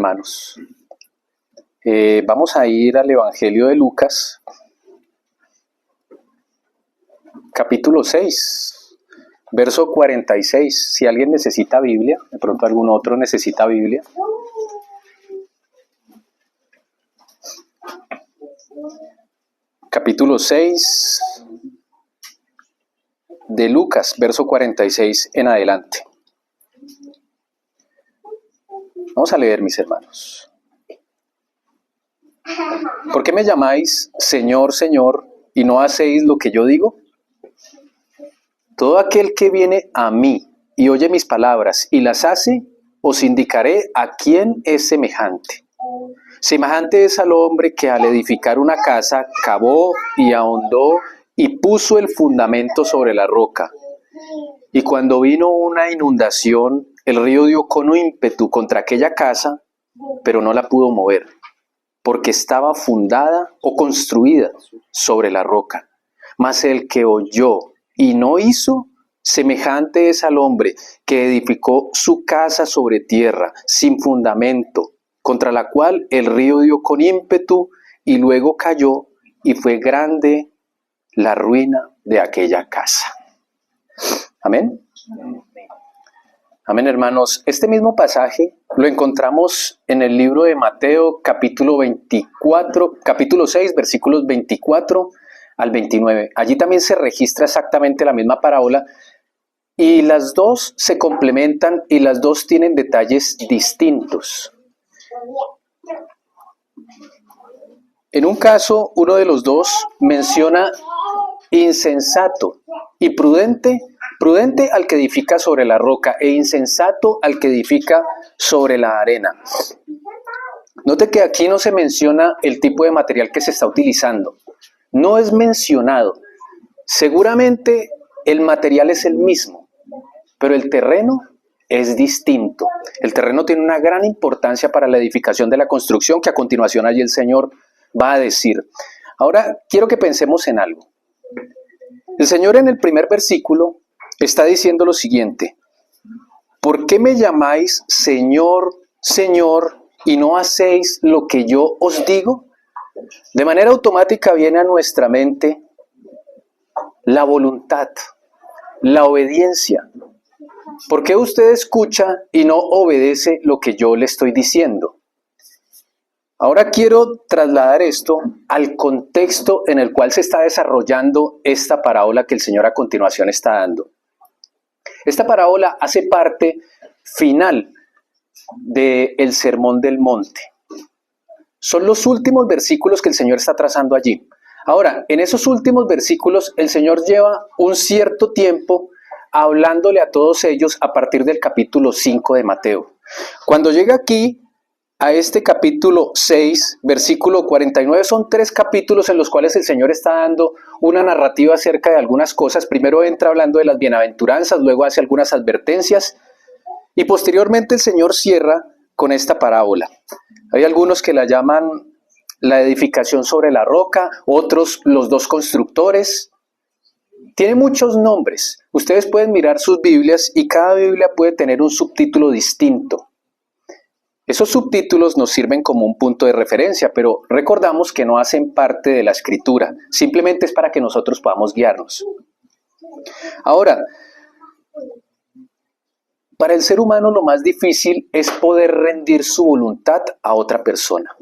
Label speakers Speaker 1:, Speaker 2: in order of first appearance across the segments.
Speaker 1: hermanos, vamos a ir al Evangelio de Lucas, capítulo 6, verso 46. Si alguien necesita Biblia, de pronto algún otro necesita Biblia. Capítulo 6 de Lucas, verso 46 en adelante. Vamos a leer, mis hermanos. ¿Por qué me llamáis Señor, Señor, y no hacéis lo que yo digo? Todo aquel que viene a mí y oye mis palabras y las hace, os indicaré a quién es semejante. Semejante es al hombre que al edificar una casa cavó y ahondó y puso el fundamento sobre la roca. Y cuando vino una inundación, el río dio con ímpetu contra aquella casa, pero no la pudo mover, porque estaba fundada o construida sobre la roca. Mas el que oyó y no hizo, semejante es al hombre que edificó su casa sobre tierra, sin fundamento, contra la cual el río dio con ímpetu y luego cayó, y fue grande la ruina de aquella casa. Amén. Amén, hermanos. Este mismo pasaje lo encontramos en el libro de Mateo, capítulo 6, versículos 24 al 29. Allí también se registra exactamente la misma parábola y las dos se complementan y las dos tienen detalles distintos. En un caso, uno de los dos menciona insensato y prudente al que edifica sobre la roca e insensato al que edifica sobre la arena. Note que aquí no se menciona el tipo de material que se está utilizando. No es mencionado. Seguramente el material es el mismo, pero el terreno es distinto. El terreno tiene una gran importancia para la edificación de la construcción que a continuación allí el Señor va a decir. Ahora quiero que pensemos en algo. El Señor en el primer versículo está diciendo lo siguiente: ¿por qué me llamáis Señor, Señor, y no hacéis lo que yo os digo? De manera automática viene a nuestra mente la voluntad, la obediencia. ¿Por qué usted escucha y no obedece lo que yo le estoy diciendo? Ahora quiero trasladar esto al contexto en el cual se está desarrollando esta parábola que el Señor a continuación está dando. Esta parábola hace parte final del Sermón del Monte. Son los últimos versículos que el Señor está trazando allí. Ahora, en esos últimos versículos, el Señor lleva un cierto tiempo hablándole a todos ellos a partir del capítulo 5 de Mateo. Cuando llega aquí, a este capítulo 6, versículo 49, son 3 capítulos en los cuales el Señor está dando una narrativa acerca de algunas cosas. Primero entra hablando de las bienaventuranzas, luego hace algunas advertencias y posteriormente el Señor cierra con esta parábola. Hay algunos que la llaman la edificación sobre la roca, otros los dos constructores. Tiene muchos nombres. Ustedes pueden mirar sus Biblias y cada Biblia puede tener un subtítulo distinto. Esos subtítulos nos sirven como un punto de referencia, pero recordamos que no hacen parte de la escritura, simplemente es para que nosotros podamos guiarnos. Ahora, para el ser humano lo más difícil es poder rendir su voluntad a otra persona.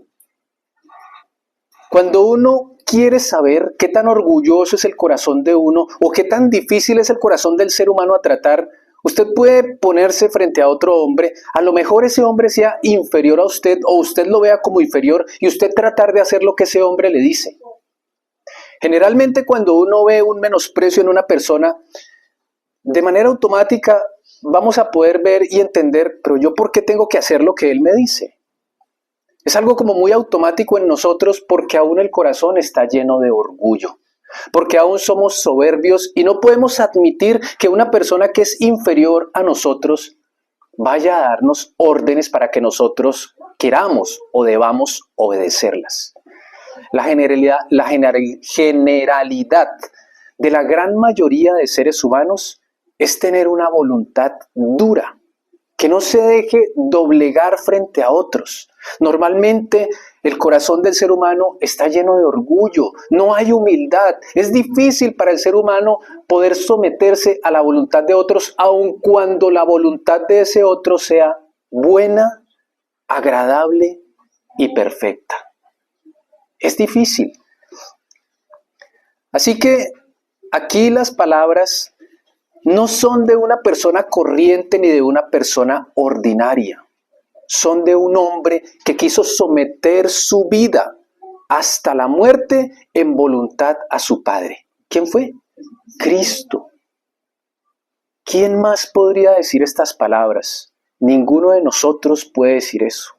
Speaker 1: Cuando uno quiere saber qué tan orgulloso es el corazón de uno o qué tan difícil es el corazón del ser humano a tratar, usted puede ponerse frente a otro hombre, a lo mejor ese hombre sea inferior a usted o usted lo vea como inferior y usted tratar de hacer lo que ese hombre le dice. Generalmente cuando uno ve un menosprecio en una persona, de manera automática vamos a poder ver y entender, pero yo ¿por qué tengo que hacer lo que él me dice? Es algo como muy automático en nosotros porque aún el corazón está lleno de orgullo. Porque aún somos soberbios y no podemos admitir que una persona que es inferior a nosotros vaya a darnos órdenes para que nosotros queramos o debamos obedecerlas. La generalidad de la gran mayoría de seres humanos es tener una voluntad dura, que no se deje doblegar frente a otros. Normalmente el corazón del ser humano está lleno de orgullo, no hay humildad. Es difícil para el ser humano poder someterse a la voluntad de otros, aun cuando la voluntad de ese otro sea buena, agradable y perfecta. Es difícil. Así que aquí las palabras no son de una persona corriente ni de una persona ordinaria. Son de un hombre que quiso someter su vida hasta la muerte en voluntad a su Padre. ¿Quién fue? Cristo. ¿Quién más podría decir estas palabras? Ninguno de nosotros puede decir eso,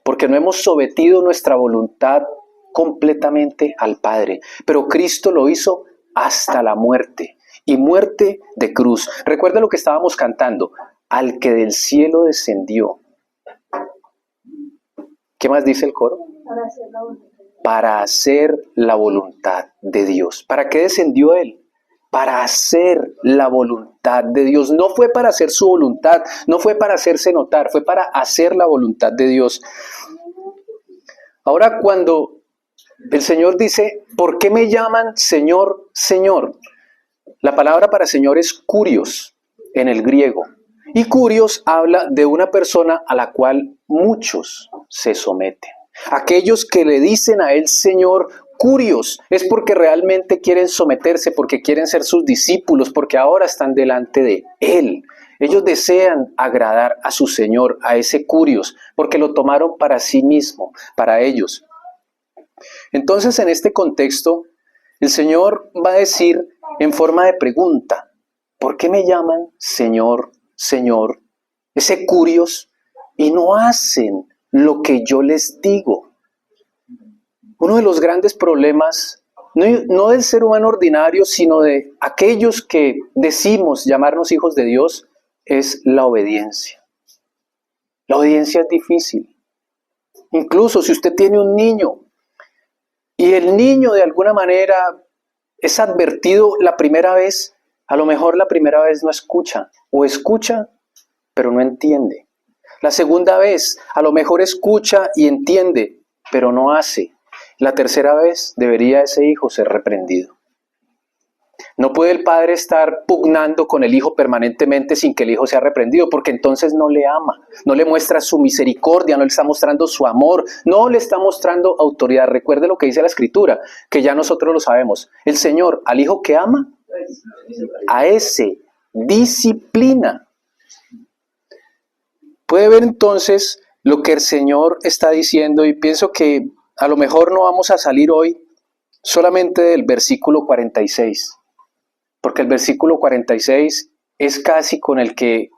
Speaker 1: porque no hemos sometido nuestra voluntad completamente al Padre. Pero Cristo lo hizo hasta la muerte, y muerte de cruz. Recuerda lo que estábamos cantando, al que del cielo descendió. ¿Qué más dice el coro? Para hacer la voluntad de Dios. ¿Para qué descendió Él? Para hacer la voluntad de Dios. No fue para hacer su voluntad, no fue para hacerse notar, fue para hacer la voluntad de Dios. Ahora, cuando el Señor dice, ¿por qué me llaman Señor, Señor? La palabra para Señor es kurios en el griego. Y kurios habla de una persona a la cual muchos se someten. Aquellos que le dicen a él Señor, kurios, es porque realmente quieren someterse, porque quieren ser sus discípulos, porque ahora están delante de él. Ellos desean agradar a su Señor, a ese kurios, porque lo tomaron para sí mismo, para ellos. Entonces, en este contexto, el Señor va a decir en forma de pregunta, ¿por qué me llaman Señor, Señor? Ese kurios, y no hacen lo que yo les digo. Uno de los grandes problemas, no del ser humano ordinario, sino de aquellos que decimos llamarnos hijos de Dios, es la obediencia. La obediencia es difícil. Incluso si usted tiene un niño, y el niño de alguna manera es advertido la primera vez, a lo mejor la primera vez no escucha, o escucha, pero no entiende. La segunda vez, a lo mejor escucha y entiende, pero no hace. La tercera vez debería ese hijo ser reprendido. No puede el padre estar pugnando con el hijo permanentemente sin que el hijo sea reprendido, porque entonces no le ama, no le muestra su misericordia, no le está mostrando su amor, no le está mostrando autoridad. Recuerde lo que dice la Escritura, que ya nosotros lo sabemos. El Señor al hijo que ama, a ese disciplina. Puede ver entonces lo que el Señor está diciendo, y pienso que a lo mejor no vamos a salir hoy solamente del versículo 46, porque el versículo 46 es casi con el que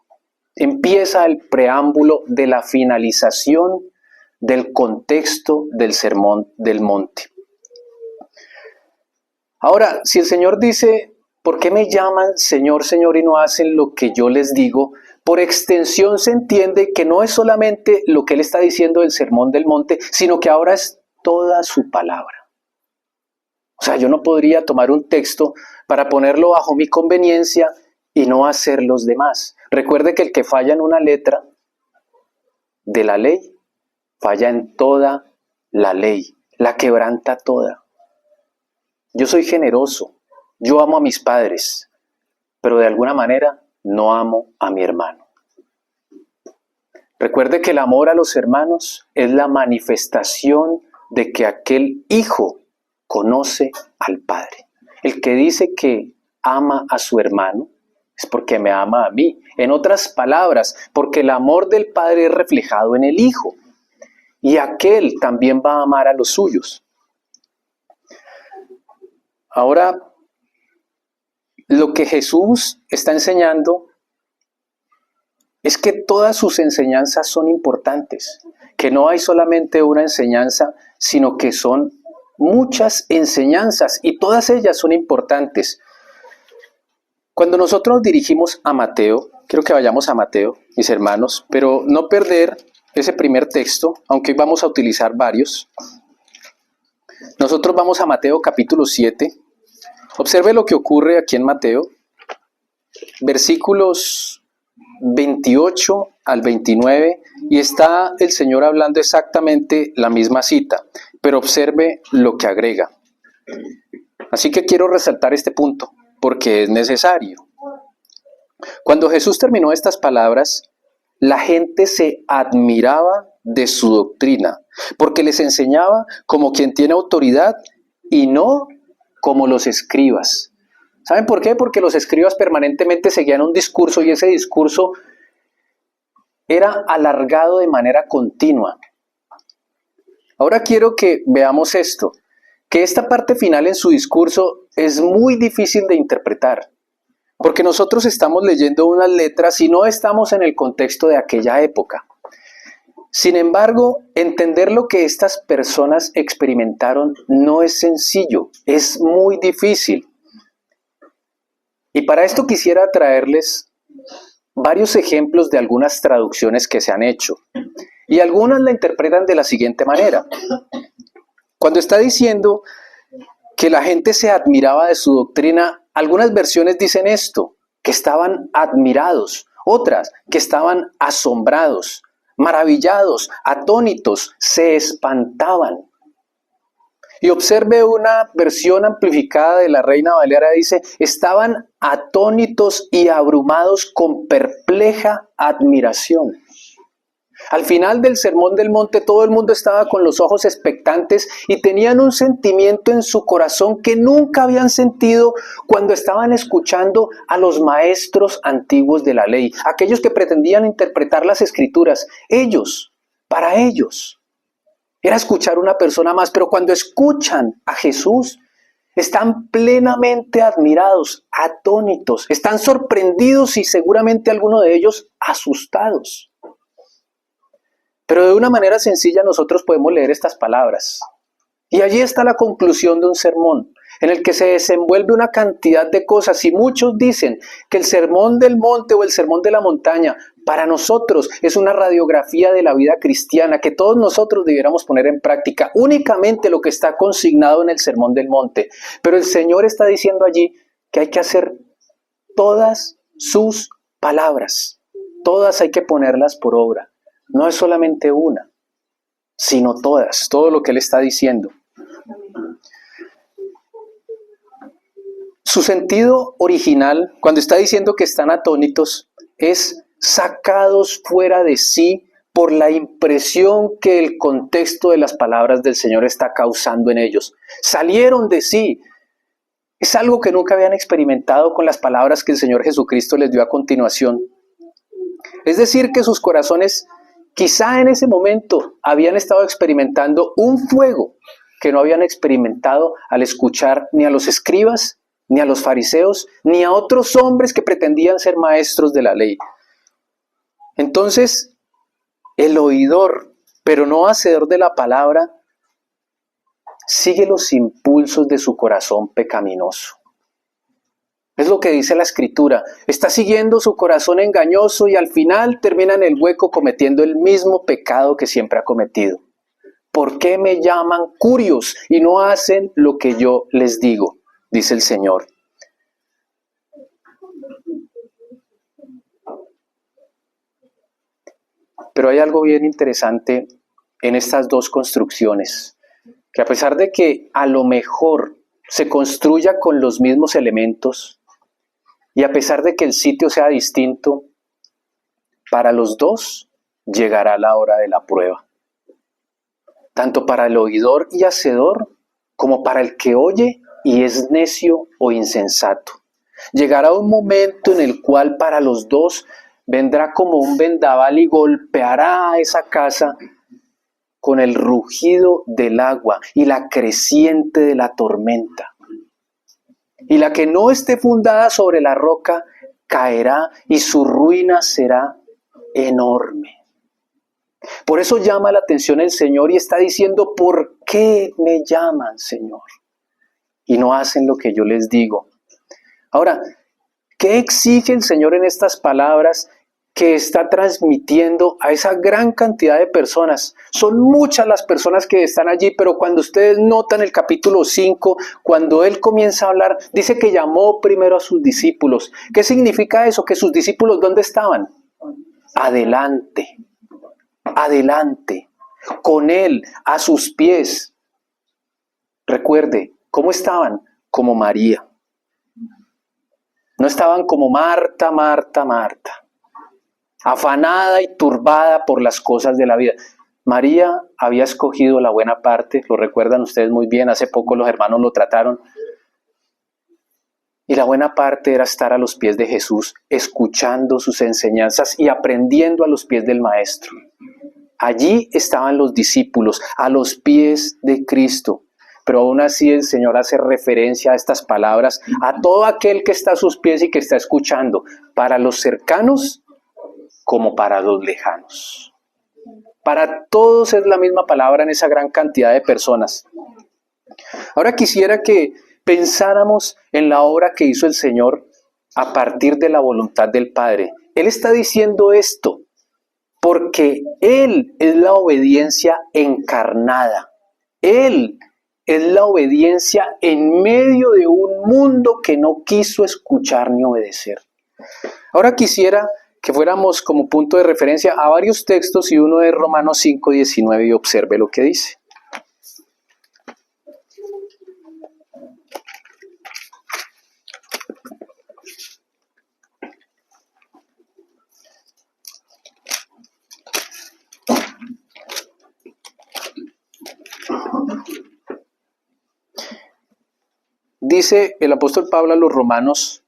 Speaker 1: empieza el preámbulo de la finalización del contexto del Sermón del Monte. Ahora, si el Señor dice, ¿por qué me llaman Señor, Señor y no hacen lo que yo les digo? Por extensión se entiende que no es solamente lo que Él está diciendo del Sermón del Monte, sino que ahora es toda su palabra. O sea, yo no podría tomar un texto para ponerlo bajo mi conveniencia y no hacer los demás. Recuerde que el que falla en una letra de la ley, falla en toda la ley, la quebranta toda. Yo soy generoso, yo amo a mis padres, pero de alguna manera no amo a mi hermano. Recuerde que el amor a los hermanos es la manifestación de que aquel hijo conoce al Padre. El que dice que ama a su hermano es porque me ama a mí. En otras palabras, porque el amor del Padre es reflejado en el Hijo. Y aquel también va a amar a los suyos. Ahora, lo que Jesús está enseñando es que todas sus enseñanzas son importantes. Que no hay solamente una enseñanza, sino que son muchas enseñanzas y todas ellas son importantes. Cuando nosotros nos dirigimos a Mateo, quiero que vayamos a Mateo, mis hermanos, pero no perder ese primer texto, aunque hoy vamos a utilizar varios. Nosotros vamos a Mateo capítulo 7. Observe lo que ocurre aquí en Mateo, versículos 28 al 29 y está el Señor hablando exactamente la misma cita, pero observe lo que agrega. Así que quiero resaltar este punto, porque es necesario. Cuando Jesús terminó estas palabras, la gente se admiraba de su doctrina, porque les enseñaba como quien tiene autoridad y no como los escribas. ¿Saben por qué? Porque los escribas permanentemente seguían un discurso y ese discurso era alargado de manera continua. Ahora quiero que veamos esto, que esta parte final en su discurso es muy difícil de interpretar, porque nosotros estamos leyendo unas letras y no estamos en el contexto de aquella época. Sin embargo, entender lo que estas personas experimentaron no es sencillo, es muy difícil. Y para esto quisiera traerles varios ejemplos de algunas traducciones que se han hecho. Y algunas la interpretan de la siguiente manera. Cuando está diciendo que la gente se admiraba de su doctrina, algunas versiones dicen esto, que estaban admirados, otras que estaban asombrados, maravillados, atónitos, se espantaban. Y observe una versión amplificada de la Reina Valera, dice, estaban atónitos y abrumados con perpleja admiración. Al final del Sermón del Monte todo el mundo estaba con los ojos expectantes y tenían un sentimiento en su corazón que nunca habían sentido cuando estaban escuchando a los maestros antiguos de la ley, aquellos que pretendían interpretar las Escrituras. Para ellos, era escuchar a una persona más, pero cuando escuchan a Jesús, están plenamente admirados, atónitos, están sorprendidos y seguramente algunos de ellos asustados. Pero de una manera sencilla nosotros podemos leer estas palabras. Y allí está la conclusión de un sermón, en el que se desenvuelve una cantidad de cosas. Y muchos dicen que el sermón del monte o el sermón de la montaña, para nosotros es una radiografía de la vida cristiana, que todos nosotros debiéramos poner en práctica únicamente lo que está consignado en el sermón del monte. Pero el Señor está diciendo allí que hay que hacer todas sus palabras. Todas hay que ponerlas por obra. No es solamente una, sino todas, todo lo que Él está diciendo. Su sentido original, cuando está diciendo que están atónitos, es sacados fuera de sí por la impresión que el contexto de las palabras del Señor está causando en ellos. Salieron de sí. Es algo que nunca habían experimentado con las palabras que el Señor Jesucristo les dio a continuación. Es decir, que sus corazones quizá en ese momento habían estado experimentando un fuego que no habían experimentado al escuchar ni a los escribas, ni a los fariseos, ni a otros hombres que pretendían ser maestros de la ley. Entonces, el oidor, pero no hacedor de la palabra, sigue los impulsos de su corazón pecaminoso. Es lo que dice la Escritura. Está siguiendo su corazón engañoso y al final termina en el hueco cometiendo el mismo pecado que siempre ha cometido. ¿Por qué me llaman curios y no hacen lo que yo les digo? Dice el Señor. Pero hay algo bien interesante en estas dos construcciones, que a pesar de que a lo mejor se construya con los mismos elementos, y a pesar de que el sitio sea distinto, para los dos llegará la hora de la prueba. Tanto para el oidor y hacedor, como para el que oye y es necio o insensato. Llegará un momento en el cual para los dos vendrá como un vendaval y golpeará a esa casa con el rugido del agua y la creciente de la tormenta. Y la que no esté fundada sobre la roca caerá y su ruina será enorme. Por eso llama la atención el Señor y está diciendo, ¿por qué me llaman, Señor? Y no hacen lo que yo les digo. Ahora, ¿qué exige el Señor en estas palabras que está transmitiendo a esa gran cantidad de personas? Son muchas las personas que están allí, pero cuando ustedes notan el capítulo 5, cuando Él comienza a hablar, dice que llamó primero a sus discípulos. ¿Qué significa eso? Que sus discípulos, ¿dónde estaban? adelante, adelante, con Él, a sus pies. Recuerde, ¿cómo estaban? Como María. No estaban como Marta, Marta, Marta, afanada y turbada por las cosas de la vida. María había escogido la buena parte, lo recuerdan ustedes muy bien, hace poco los hermanos lo trataron. Y la buena parte era estar a los pies de Jesús, escuchando sus enseñanzas y aprendiendo a los pies del Maestro. Allí estaban los discípulos, a los pies de Cristo. Pero aún así el Señor hace referencia a estas palabras, a todo aquel que está a sus pies y que está escuchando, para los cercanos como para los lejanos. Para todos es la misma palabra en esa gran cantidad de personas. Ahora quisiera que pensáramos en la obra que hizo el Señor a partir de la voluntad del Padre. Él está diciendo esto porque Él es la obediencia encarnada. Él es la obediencia en medio de un mundo que no quiso escuchar ni obedecer. Ahora quisiera que fuéramos como punto de referencia a varios textos y uno es Romanos 5:19 y observe lo que dice. Dice el apóstol Pablo a los romanos: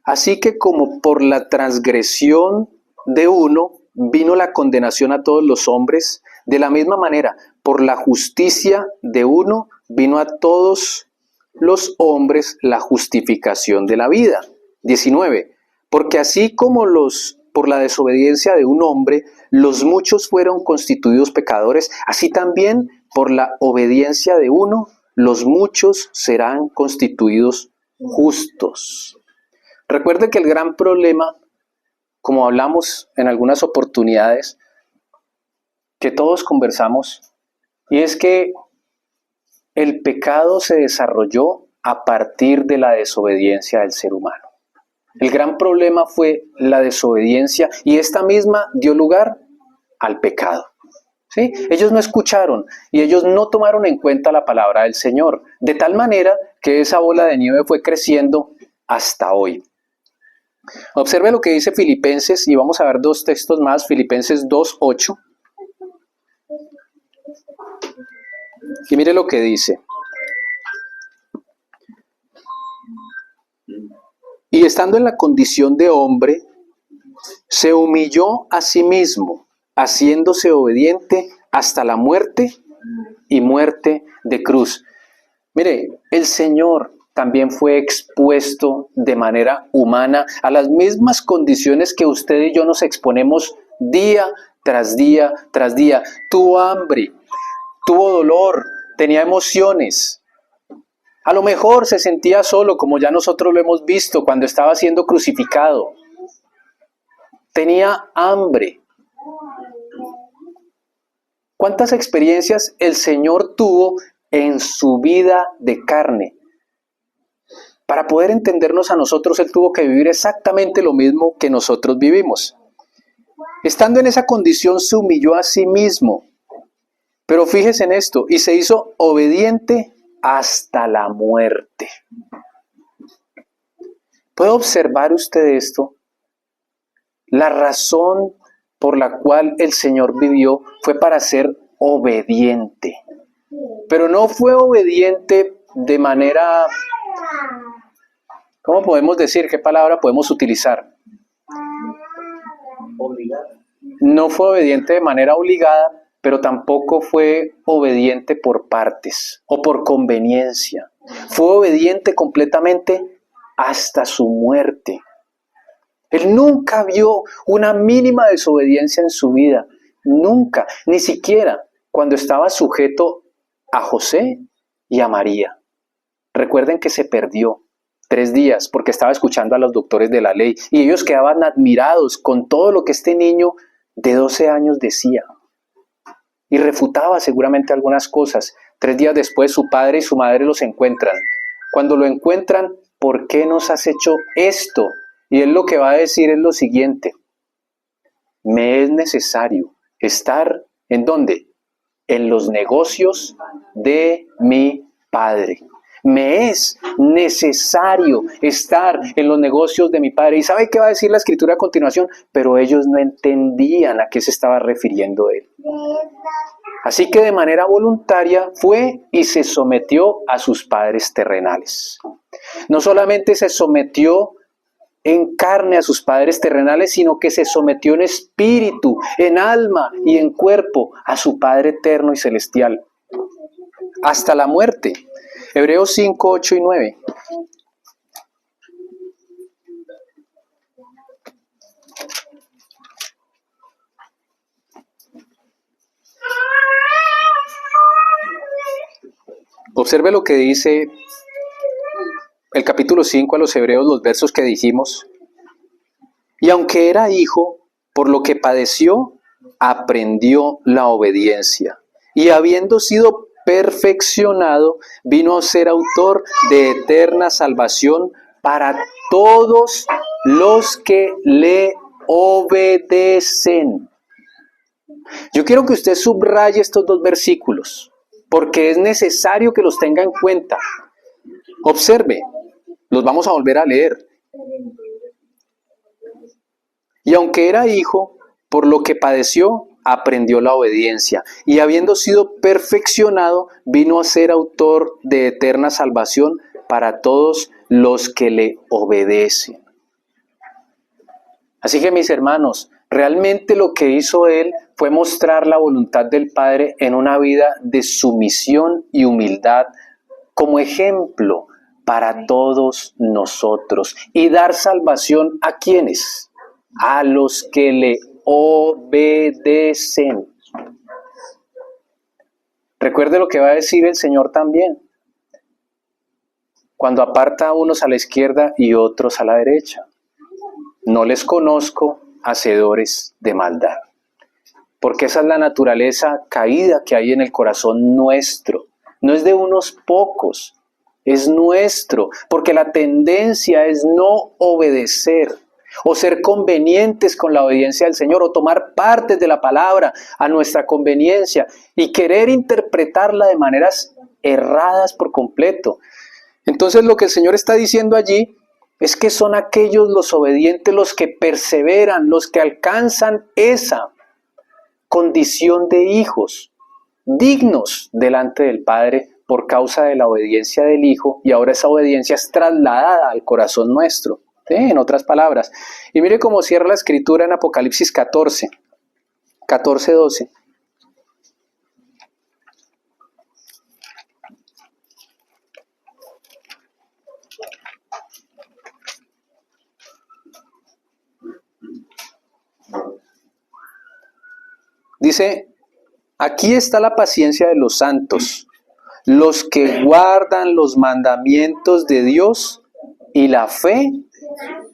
Speaker 1: así que como por la transgresión de uno vino la condenación a todos los hombres, de la misma manera, por la justicia de uno vino a todos los hombres la justificación de la vida. 19. Porque así como por la desobediencia de un hombre, los muchos fueron constituidos pecadores, así también por la obediencia de uno, los muchos serán constituidos justos. Recuerde que el gran problema, como hablamos en algunas oportunidades, que todos conversamos, y es que el pecado se desarrolló a partir de la desobediencia del ser humano. El gran problema fue la desobediencia y esta misma dio lugar al pecado. ¿Sí? Ellos no escucharon y ellos no tomaron en cuenta la palabra del Señor, de tal manera que esa bola de nieve fue creciendo hasta hoy. Observe lo que dice Filipenses y vamos a ver dos textos más, Filipenses 2:8. Y mire lo que dice. Y estando en la condición de hombre, se humilló a sí mismo, haciéndose obediente hasta la muerte y muerte de cruz. Mire, el Señor también fue expuesto de manera humana a las mismas condiciones que usted y yo nos exponemos día tras día tras día. Tuvo hambre, tuvo dolor, tenía emociones. A lo mejor se sentía solo, como ya nosotros lo hemos visto cuando estaba siendo crucificado. Tenía hambre. ¿Cuántas experiencias el Señor tuvo en su vida de carne? Para poder entendernos a nosotros, Él tuvo que vivir exactamente lo mismo que nosotros vivimos. Estando en esa condición, se humilló a sí mismo. Pero fíjese en esto, y se hizo obediente hasta la muerte. ¿Puede observar usted esto? La razón por la cual el Señor vivió fue para ser obediente. Pero no fue obediente de manera, ¿cómo podemos decir? ¿Qué palabra podemos utilizar? Obligada. No fue obediente de manera obligada, pero tampoco fue obediente por partes o por conveniencia. Fue obediente completamente hasta su muerte. Él nunca vio una mínima desobediencia en su vida, nunca, ni siquiera cuando estaba sujeto a José y a María. Recuerden que se perdió 3 días porque estaba escuchando a los doctores de la ley y ellos quedaban admirados con todo lo que este niño de 12 años decía. Y refutaba seguramente algunas cosas. 3 días después su padre y su madre los encuentran. Cuando lo encuentran, ¿por qué nos has hecho esto? Y él lo que va a decir es lo siguiente: me es necesario estar ¿en dónde? En los negocios de mi Padre. Me es necesario estar en los negocios de mi Padre. ¿Y sabe qué va a decir la Escritura a continuación? Pero ellos no entendían a qué se estaba refiriendo él. Así que de manera voluntaria fue y se sometió a sus padres terrenales. No solamente se sometió en carne a sus padres terrenales, sino que se sometió en espíritu, en alma y en cuerpo a su Padre eterno y celestial. Hasta la muerte. Hebreos 5, 8 y 9. Observe lo que dice el capítulo 5 a los Hebreos, los versos que dijimos. Y aunque era hijo, por lo que padeció, aprendió la obediencia. Y habiendo sido perfeccionado, vino a ser autor de eterna salvación para todos los que le obedecen. Yo quiero que usted subraye estos dos versículos, porque es necesario que los tenga en cuenta. Observe, los vamos a volver a leer. Y aunque era hijo, por lo que padeció, aprendió la obediencia. Y habiendo sido perfeccionado, vino a ser autor de eterna salvación para todos los que le obedecen. Así que, mis hermanos, realmente lo que hizo él fue mostrar la voluntad del Padre en una vida de sumisión y humildad como ejemplo para todos nosotros. Y dar salvación ¿a quiénes? A los que le obedecen. Recuerde lo que va a decir el Señor también. Cuando aparta a unos a la izquierda y otros a la derecha. No les conozco, hacedores de maldad. Porque esa es la naturaleza caída que hay en el corazón nuestro. No es de unos pocos, es nuestro. Porque la tendencia es no obedecer o ser convenientes con la obediencia del Señor o tomar partes de la palabra a nuestra conveniencia y querer interpretarla de maneras erradas por completo. Entonces lo que el Señor está diciendo allí es que son aquellos los obedientes los que perseveran, los que alcanzan esa condición de hijos dignos delante del Padre por causa de la obediencia del Hijo, y ahora esa obediencia es trasladada al corazón nuestro, ¿sí? En otras palabras. Y mire cómo cierra la Escritura en Apocalipsis 14, 12. Dice, aquí está la paciencia de los santos, los que guardan los mandamientos de Dios y la fe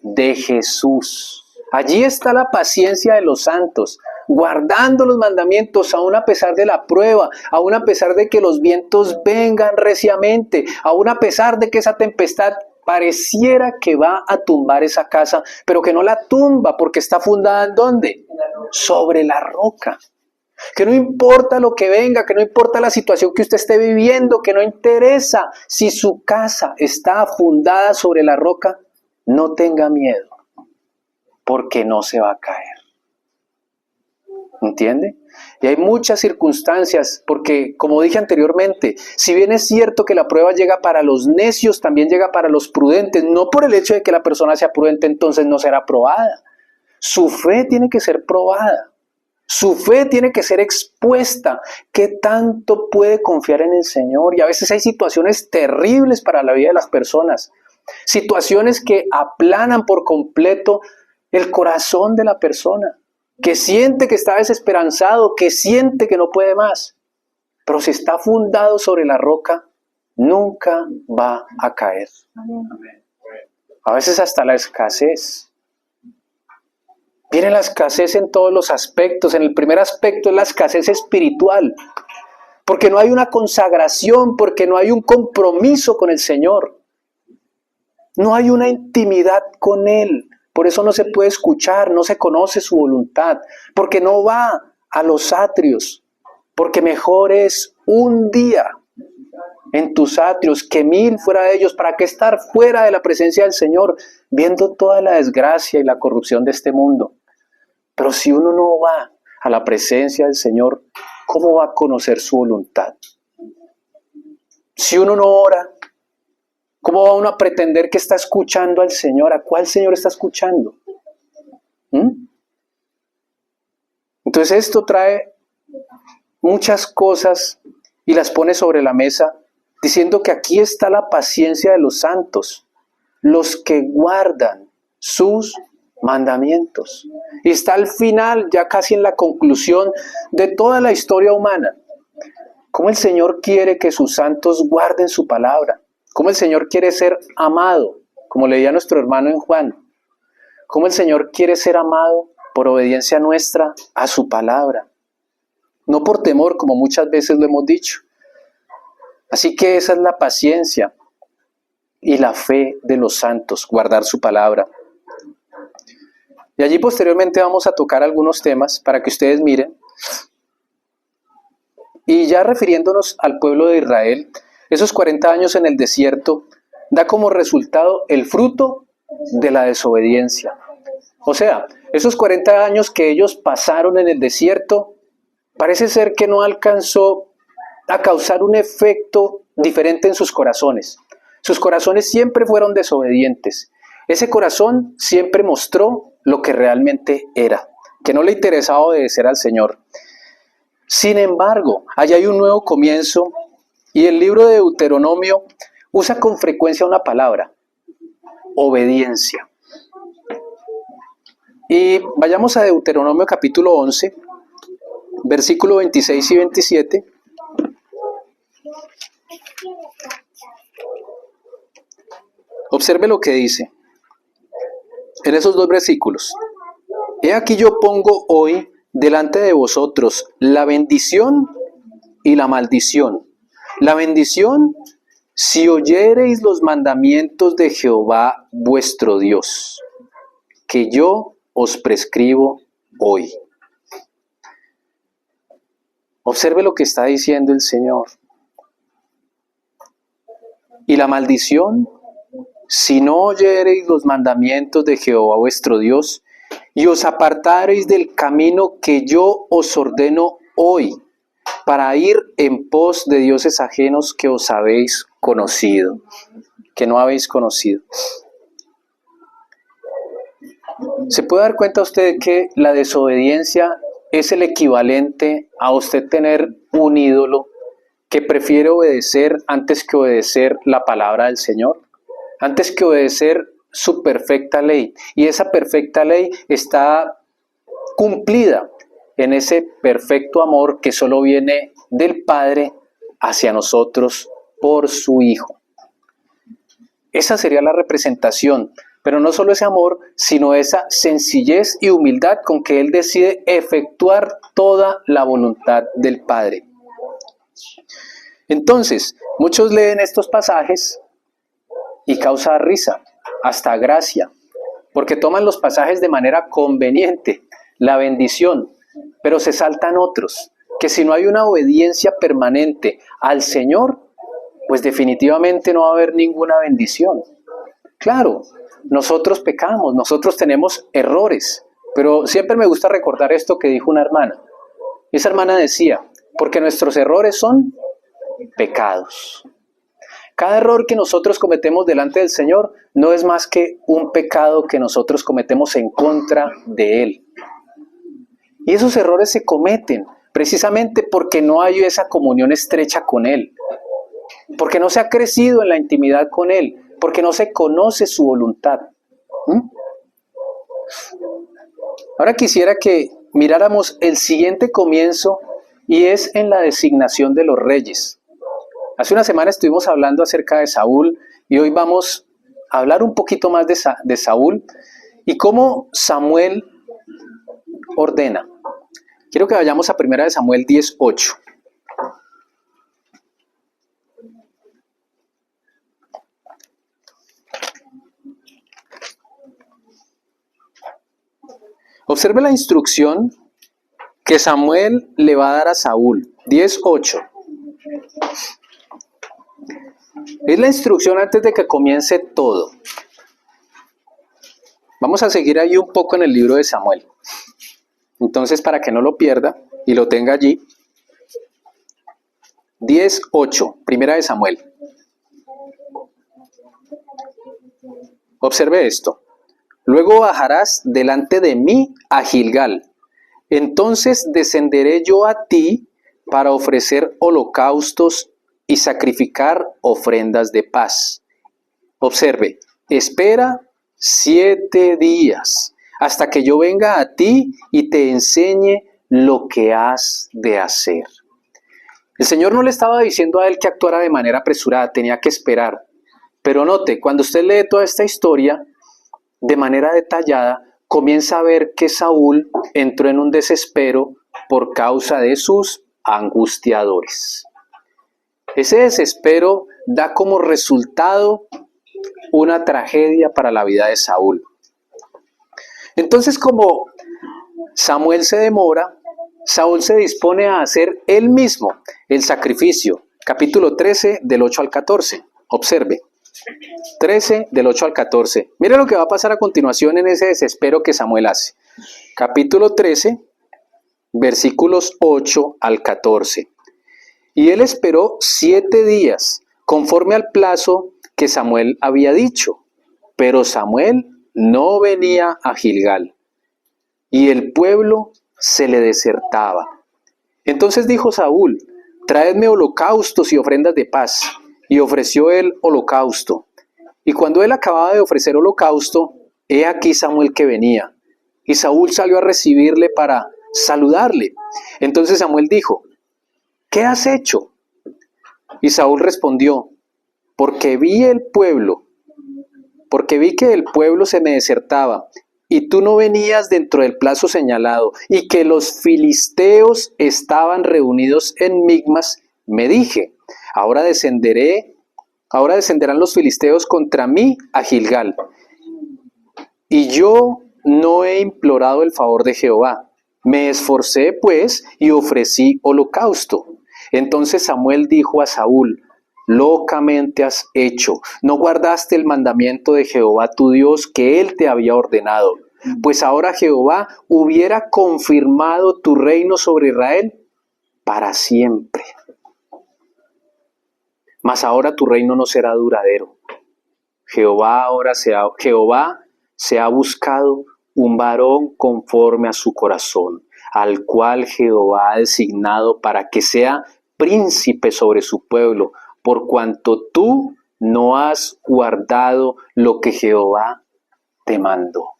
Speaker 1: de Jesús. Allí está la paciencia de los santos, guardando los mandamientos aún a pesar de la prueba, aún a pesar de que los vientos vengan reciamente, aún a pesar de que esa tempestad pareciera que va a tumbar esa casa, pero que no la tumba porque está fundada ¿en dónde? Sobre la roca. Que no importa lo que venga, que no importa la situación que usted esté viviendo, que no interesa si su casa está fundada sobre la roca, no tenga miedo, porque no se va a caer. ¿Entiende? Y hay muchas circunstancias, porque como dije anteriormente, si bien es cierto que la prueba llega para los necios, también llega para los prudentes. No por el hecho de que la persona sea prudente, entonces no será probada. Su fe tiene que ser probada. Su fe tiene que ser expuesta. ¿Qué tanto puede confiar en el Señor? Y a veces hay situaciones terribles para la vida de las personas. Situaciones que aplanan por completo el corazón de la persona. Que siente que está desesperanzado, que siente que no puede más. Pero si está fundado sobre la roca, nunca va a caer. A veces hasta la escasez. Viene la escasez en todos los aspectos. En el primer aspecto es la escasez espiritual. Porque no hay una consagración, porque no hay un compromiso con el Señor. No hay una intimidad con Él. Por eso no se puede escuchar, no se conoce su voluntad, porque no va a los atrios, porque mejor es un día en tus atrios que 1000 fuera de ellos. ¿Para qué estar fuera de la presencia del Señor, viendo toda la desgracia y la corrupción de este mundo? Pero si uno no va a la presencia del Señor, ¿cómo va a conocer su voluntad? Si uno no ora, ¿cómo va uno a pretender que está escuchando al Señor? ¿A cuál Señor está escuchando? Entonces esto trae muchas cosas y las pone sobre la mesa, diciendo que aquí está la paciencia de los santos, los que guardan sus mandamientos. Y está al final, ya casi en la conclusión de toda la historia humana, cómo el Señor quiere que sus santos guarden su palabra, cómo el Señor quiere ser amado, como leía nuestro hermano en Juan, cómo el Señor quiere ser amado por obediencia nuestra a su palabra, no por temor, como muchas veces lo hemos dicho. Así que esa es la paciencia y la fe de los santos, guardar su palabra. Y allí posteriormente vamos a tocar algunos temas para que ustedes miren. Y ya refiriéndonos al pueblo de Israel, esos 40 años en el desierto da como resultado el fruto de la desobediencia. O sea, esos 40 años que ellos pasaron en el desierto, parece ser que no alcanzó a causar un efecto diferente en sus corazones. Sus corazones siempre fueron desobedientes. Ese corazón siempre mostró lo que realmente era, que no le interesaba obedecer al Señor. Sin embargo, allá hay un nuevo comienzo y el libro de Deuteronomio usa con frecuencia una palabra: obediencia. Y vayamos a Deuteronomio capítulo 11, versículo 26 y 27. Observe lo que dice en esos dos versículos. He aquí yo pongo hoy delante de vosotros la bendición y la maldición. La bendición, si oyereis los mandamientos de Jehová vuestro Dios, que yo os prescribo hoy. Observe lo que está diciendo el Señor. Y la maldición, si no oyereis los mandamientos de Jehová vuestro Dios, y os apartareis del camino que yo os ordeno hoy, para ir en pos de dioses ajenos que os habéis conocido, que no habéis conocido. ¿Se puede dar cuenta usted que la desobediencia es el equivalente a usted tener un ídolo que prefiere obedecer antes que obedecer la palabra del Señor? Antes que obedecer su perfecta ley. Y esa perfecta ley está cumplida en ese perfecto amor que solo viene del Padre hacia nosotros por su Hijo. Esa sería la representación, pero no solo ese amor, sino esa sencillez y humildad con que Él decide efectuar toda la voluntad del Padre. Entonces, muchos leen estos pasajes y causa risa, hasta gracia, porque toman los pasajes de manera conveniente, la bendición, pero se saltan otros, que si no hay una obediencia permanente al Señor, pues definitivamente no va a haber ninguna bendición. Claro, nosotros pecamos, nosotros tenemos errores, pero siempre me gusta recordar esto que dijo una hermana. Esa hermana decía, porque nuestros errores son pecados. Cada error que nosotros cometemos delante del Señor no es más que un pecado que nosotros cometemos en contra de Él. Y esos errores se cometen precisamente porque no hay esa comunión estrecha con Él, porque no se ha crecido en la intimidad con Él, porque no se conoce su voluntad. Ahora quisiera que miráramos el siguiente comienzo y es en la designación de los reyes. Hace una semana estuvimos hablando acerca de Saúl y hoy vamos a hablar un poquito más de Saúl y cómo Samuel ordena. Quiero que vayamos a 1 Samuel 10:8. Observe la instrucción que Samuel le va a dar a Saúl. 10:8. Es la instrucción antes de que comience todo. Vamos a seguir ahí un poco en el libro de Samuel. Entonces, para que no lo pierda y lo tenga allí. 10:8, primera de Samuel. Observe esto. Luego bajarás delante de mí a Gilgal. Entonces descenderé yo a ti para ofrecer holocaustos y sacrificar ofrendas de paz. Observe, espera 7 días hasta que yo venga a ti y te enseñe lo que has de hacer. El Señor no le estaba diciendo a él que actuara de manera apresurada, tenía que esperar. Pero note, cuando usted lee toda esta historia de manera detallada, comienza a ver que Saúl entró en un desespero por causa de sus angustiadores. Ese desespero da como resultado una tragedia para la vida de Saúl. Entonces, como Samuel se demora, Saúl se dispone a hacer él mismo el sacrificio. Capítulo 13, del 8 al 14. Observe. 13, del 8 al 14. Mire lo que va a pasar a continuación en ese desespero que Samuel hace. Capítulo 13, versículos 8 al 14. Y él esperó 7 días, conforme al plazo que Samuel había dicho. Pero Samuel no venía a Gilgal, y el pueblo se le desertaba. Entonces dijo Saúl: traedme holocaustos y ofrendas de paz. Y ofreció él holocausto. Y cuando él acababa de ofrecer holocausto, he aquí Samuel que venía. Y Saúl salió a recibirle para saludarle. Entonces Samuel dijo: ¿qué has hecho? Y Saúl respondió: porque vi que el pueblo se me desertaba, y tú no venías dentro del plazo señalado, y que los filisteos estaban reunidos en Migmas, me dije: ahora descenderán los filisteos contra mí a Gilgal. Y yo no he implorado el favor de Jehová. Me esforcé pues y ofrecí holocausto. Entonces Samuel dijo a Saúl: locamente has hecho, no guardaste el mandamiento de Jehová tu Dios que él te había ordenado. Pues ahora Jehová hubiera confirmado tu reino sobre Israel para siempre. Mas ahora tu reino no será duradero. Jehová se ha buscado un varón conforme a su corazón, al cual Jehová ha designado para que sea príncipe sobre su pueblo, por cuanto tú no has guardado lo que Jehová te mandó.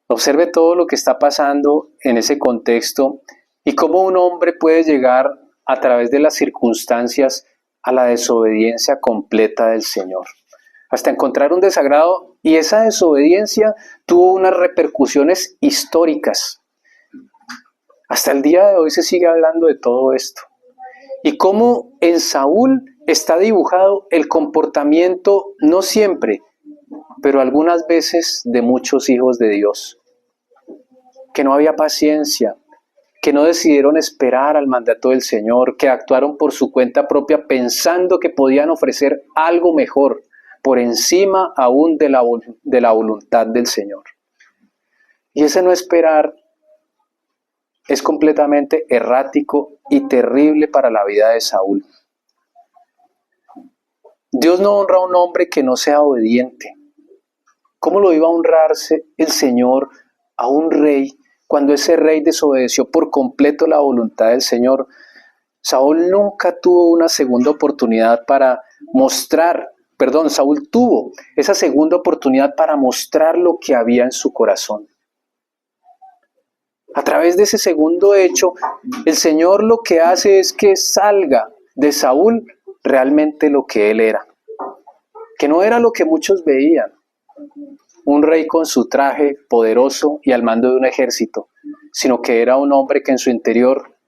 Speaker 1: Observe todo lo que está pasando en ese contexto y cómo un hombre puede llegar a través de las circunstancias a la desobediencia completa del Señor, hasta encontrar un desagrado, y esa desobediencia tuvo unas repercusiones históricas. Hasta el día de hoy se sigue hablando de todo esto. Y cómo en Saúl está dibujado el comportamiento, no siempre, pero algunas veces, de muchos hijos de Dios, que no había paciencia, que no decidieron esperar al mandato del Señor, que actuaron por su cuenta propia pensando que podían ofrecer algo mejor, por encima aún de la voluntad del Señor. Y ese no esperar es completamente errático y terrible para la vida de Saúl. Dios no honra a un hombre que no sea obediente. ¿Cómo lo iba a honrarse el Señor a un rey cuando ese rey desobedeció por completo la voluntad del Señor? Saúl tuvo esa segunda oportunidad para mostrar lo que había en su corazón. A través de ese segundo hecho, el Señor lo que hace es que salga de Saúl realmente lo que él era, que no era lo que muchos veían, un rey con su traje poderoso y al mando de un ejército, sino que era un hombre que en su interior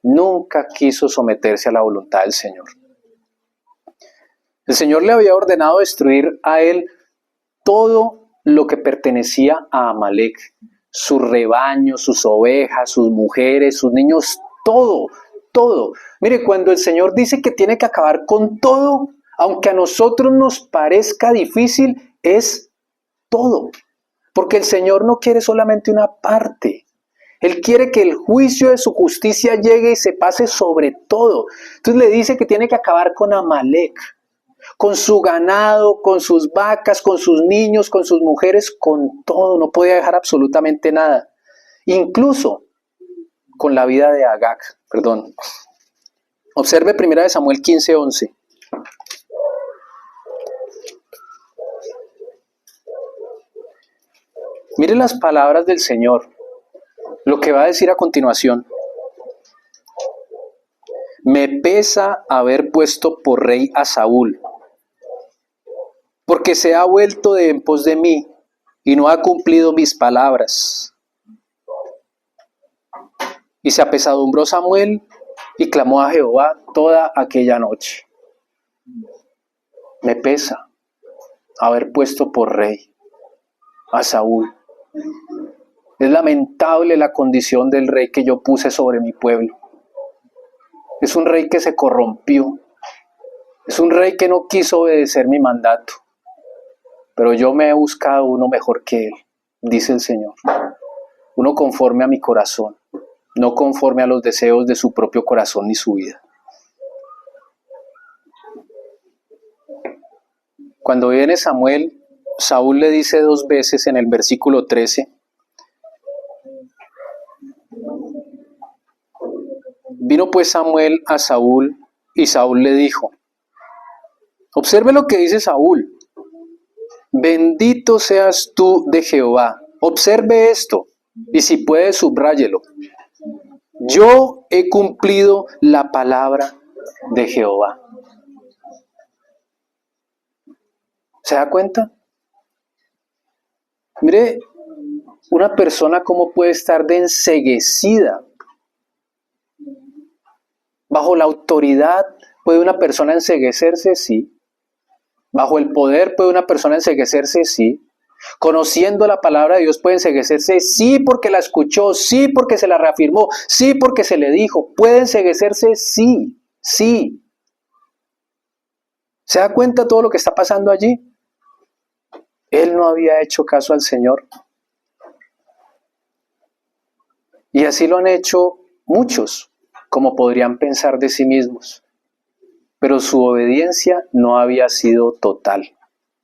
Speaker 1: nunca quiso someterse a la voluntad del Señor. El Señor le había ordenado destruir a él todo lo que pertenecía a Amalek, sus rebaños, sus ovejas, sus mujeres, sus niños, todo, todo. Mire, cuando el Señor dice que tiene que acabar con todo, aunque a nosotros nos parezca difícil, es todo. Porque el Señor no quiere solamente una parte. Él quiere que el juicio de su justicia llegue y se pase sobre todo. Entonces le dice que tiene que acabar con Amalek, con su ganado, con sus vacas, con sus niños, con sus mujeres, con todo. No podía dejar absolutamente nada. Incluso con la vida de Agag. Perdón. Observe 1 Samuel 15:11. Mire las palabras del Señor, lo que va a decir a continuación. Me pesa haber puesto por rey a Saúl, porque se ha vuelto de en pos de mí y no ha cumplido mis palabras. Y se apesadumbró Samuel y clamó a Jehová toda aquella noche. Me pesa haber puesto por rey a Saúl. Es lamentable la condición del rey que yo puse sobre mi pueblo. Es un rey que se corrompió. Es un rey que no quiso obedecer mi mandato. Pero yo me he buscado uno mejor que él, dice el Señor. Uno conforme a mi corazón, no conforme a los deseos de su propio corazón ni su vida. Cuando viene Samuel, Saúl le dice 2 veces en el versículo 13, vino pues Samuel a Saúl y Saúl le dijo, observe lo que dice Saúl, bendito seas tú de Jehová. Observe esto y si puede subráyelo. Yo he cumplido la palabra de Jehová. ¿Se da cuenta? Mire, una persona cómo puede estar de enceguecida. Bajo la autoridad puede una persona enceguecerse, sí. Bajo el poder puede una persona enceguecerse, sí. Conociendo la palabra de Dios puede enceguecerse, sí, porque la escuchó, sí, porque se la reafirmó, sí, porque se le dijo. Puede enceguecerse, sí, sí. ¿Se da cuenta todo lo que está pasando allí? Él no había hecho caso al Señor. Y así lo han hecho muchos, como podrían pensar de sí mismos. Pero su obediencia no había sido total,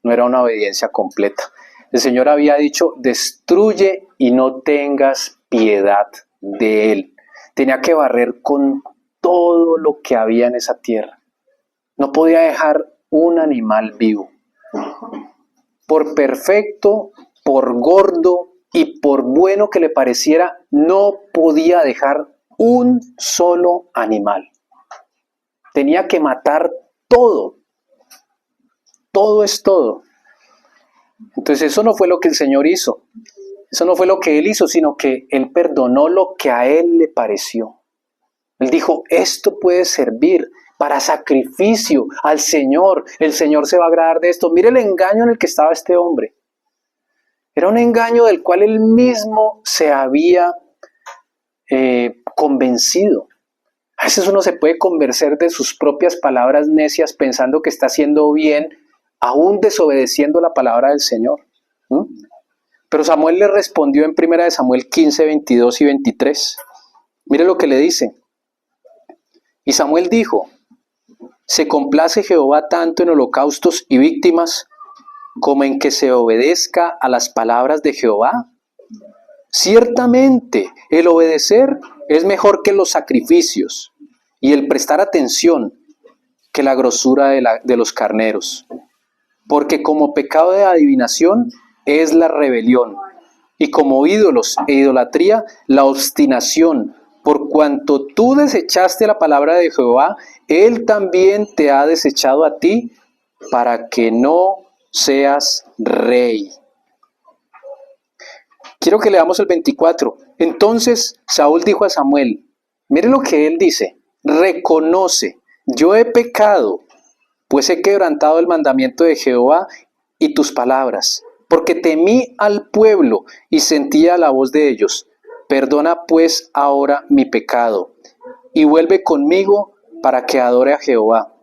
Speaker 1: no era una obediencia completa. El Señor había dicho, destruye y no tengas piedad de él. Tenía que barrer con todo lo que había en esa tierra. No podía dejar un animal vivo. Por perfecto, por gordo y por bueno que le pareciera, no podía dejar un solo animal. Tenía que matar todo. Todo es todo. Entonces eso no fue lo que el Señor hizo. Eso no fue lo que Él hizo, sino que Él perdonó lo que a Él le pareció. Él dijo, esto puede servir para sacrificio al Señor. El Señor se va a agradar de esto. Mire el engaño en el que estaba este hombre. Era un engaño del cual él mismo se había convencido. A veces uno se puede convencer de sus propias palabras necias pensando que está haciendo bien, aún desobedeciendo la palabra del Señor. Pero Samuel le respondió en 1 Samuel 15, 22 y 23. Mire lo que le dice. Y Samuel dijo, ¿se complace Jehová tanto en holocaustos y víctimas como en que se obedezca a las palabras de Jehová? Ciertamente, el obedecer es mejor que los sacrificios y el prestar atención que la grosura de los carneros. Porque como pecado de adivinación es la rebelión, y como ídolos e idolatría la obstinación. Por cuanto tú desechaste la palabra de Jehová, Él también te ha desechado a ti para que no seas rey. Quiero que leamos el 24. Entonces Saúl dijo a Samuel, mire lo que él dice, reconoce, yo he pecado, pues he quebrantado el mandamiento de Jehová y tus palabras. porque temí al pueblo y sentía la voz de ellos. Perdona pues ahora mi pecado y vuelve conmigo para que adore a Jehová.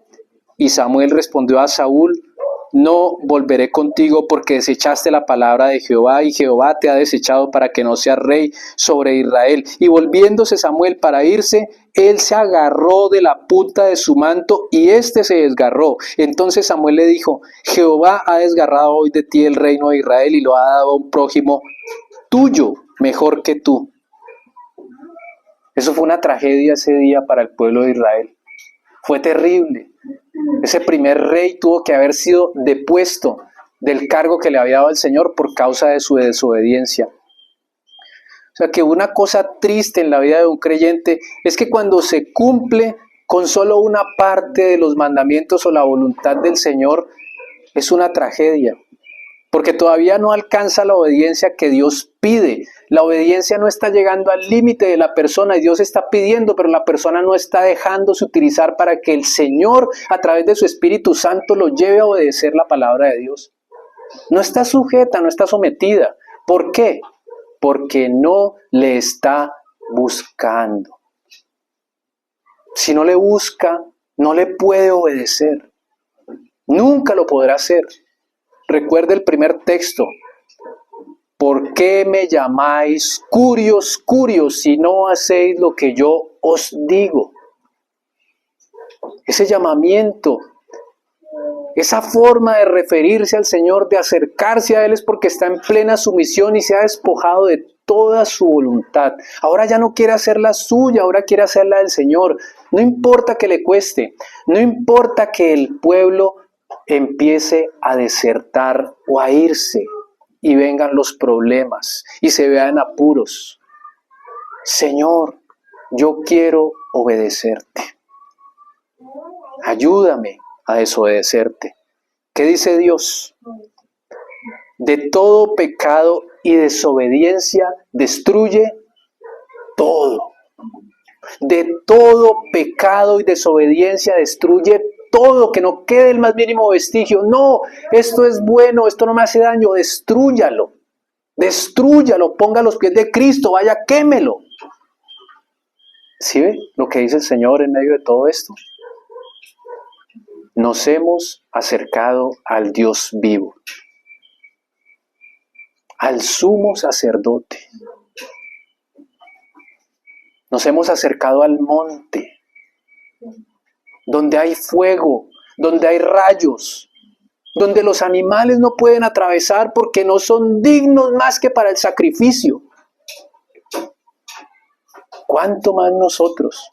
Speaker 1: Y Samuel respondió a Saúl: no volveré contigo porque desechaste la palabra de Jehová y Jehová te ha desechado para que no seas rey sobre Israel. Y volviéndose Samuel para irse, él se agarró de la punta de su manto y éste se desgarró. Entonces Samuel le dijo: Jehová ha desgarrado hoy de ti el reino de Israel y lo ha dado a un prójimo tuyo mejor que tú. Eso fue una tragedia ese día para el pueblo de Israel. Fue terrible. Ese primer rey tuvo que haber sido depuesto del cargo que le había dado el Señor por causa de su desobediencia. O sea que una cosa triste en la vida de un creyente es que cuando se cumple con solo una parte de los mandamientos o la voluntad del Señor, es una tragedia. Porque todavía no alcanza la obediencia que Dios pide. La obediencia no está llegando al límite de la persona y Dios está pidiendo, pero la persona no está dejándose utilizar para que el Señor, a través de su Espíritu Santo, lo lleve a obedecer la palabra de Dios. No está sujeta, no está sometida. ¿Por qué? Porque no le está buscando. Si no le busca, no le puede obedecer. Nunca lo podrá hacer. Recuerde el primer texto. ¿Por qué me llamáis curios, curios, si no hacéis lo que yo os digo? Ese llamamiento, esa forma de referirse al Señor, de acercarse a Él, es porque está en plena sumisión y se ha despojado de toda su voluntad. Ahora ya no quiere hacer la suya, ahora quiere hacer la del Señor. No importa que le cueste, no importa que el pueblo empiece a desertar o a irse y vengan los problemas y se vean apuros. Señor, yo quiero obedecerte. Ayúdame a desobedecerte. ¿Qué dice Dios? De todo pecado y desobediencia destruye todo. De todo pecado y desobediencia destruye todo, que no quede el más mínimo vestigio. No, esto es bueno, esto no me hace daño, destrúyalo. Destrúyalo, ponga a los pies de Cristo, vaya, quémelo. ¿Sí ve lo que dice el Señor en medio de todo esto? Nos hemos acercado al Dios vivo, al sumo sacerdote. Nos hemos acercado al monte, donde hay fuego, donde hay rayos, donde los animales no pueden atravesar porque no son dignos más que para el sacrificio. ¿Cuánto más nosotros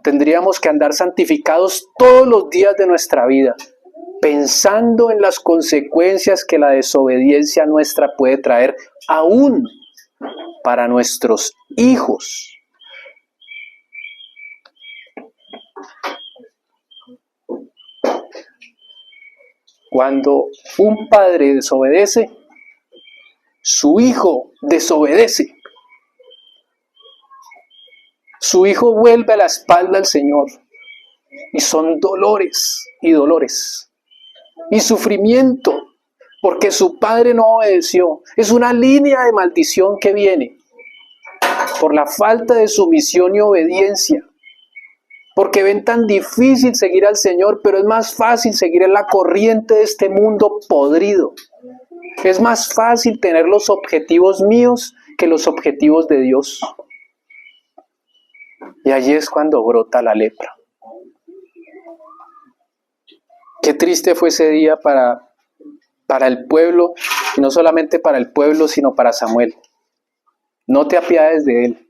Speaker 1: tendríamos que andar santificados todos los días de nuestra vida, pensando en las consecuencias que la desobediencia nuestra puede traer aún para nuestros hijos? Cuando un padre desobedece, su hijo desobedece. Su hijo vuelve a la espalda al Señor. Y son dolores y dolores. Y sufrimiento, porque su padre no obedeció. Es una línea de maldición que viene por la falta de sumisión y obediencia. Porque ven tan difícil seguir al Señor, pero es más fácil seguir en la corriente de este mundo podrido. Es más fácil tener los objetivos míos que los objetivos de Dios. Y allí es cuando brota la lepra. Qué triste fue ese día para el pueblo, y no solamente para el pueblo, sino para Samuel. No te apiades de él.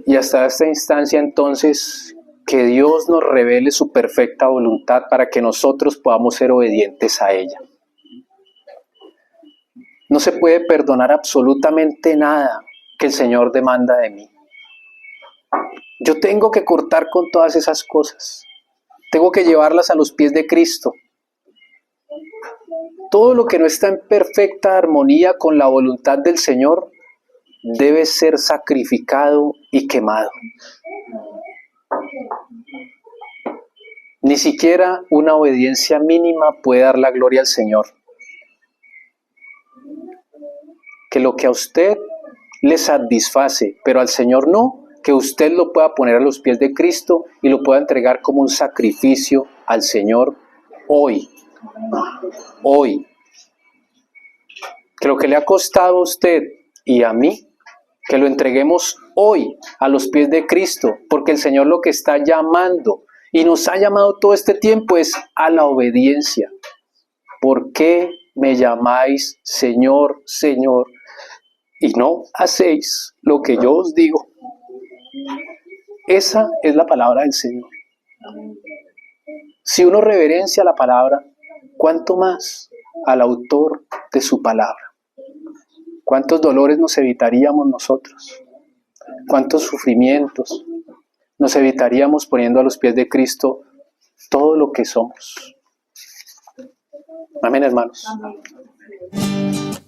Speaker 1: Y hasta esta instancia entonces, que Dios nos revele su perfecta voluntad para que nosotros podamos ser obedientes a ella. No se puede perdonar absolutamente nada que el Señor demanda de mí. Yo tengo que cortar con todas esas cosas. Tengo que llevarlas a los pies de Cristo. Todo lo que no está en perfecta armonía con la voluntad del Señor debe ser sacrificado y quemado. Ni siquiera una obediencia mínima puede dar la gloria al Señor. que lo que a usted le satisface, pero al Señor no, que usted lo pueda poner a los pies de Cristo y lo pueda entregar como un sacrificio al Señor hoy. Hoy. Que lo que le ha costado a usted y a mí, que lo entreguemos hoy a los pies de Cristo, porque el Señor lo que está llamando y nos ha llamado todo este tiempo es a la obediencia. ¿Por qué me llamáis Señor, Señor, y no hacéis lo que yo os digo? Esa es la palabra del Señor. Si uno reverencia la palabra, ¿cuánto más al autor de su palabra? ¿Cuántos dolores nos evitaríamos nosotros? ¿Cuántos sufrimientos nos evitaríamos poniendo a los pies de Cristo todo lo que somos? Amén, hermanos.
Speaker 2: Amén.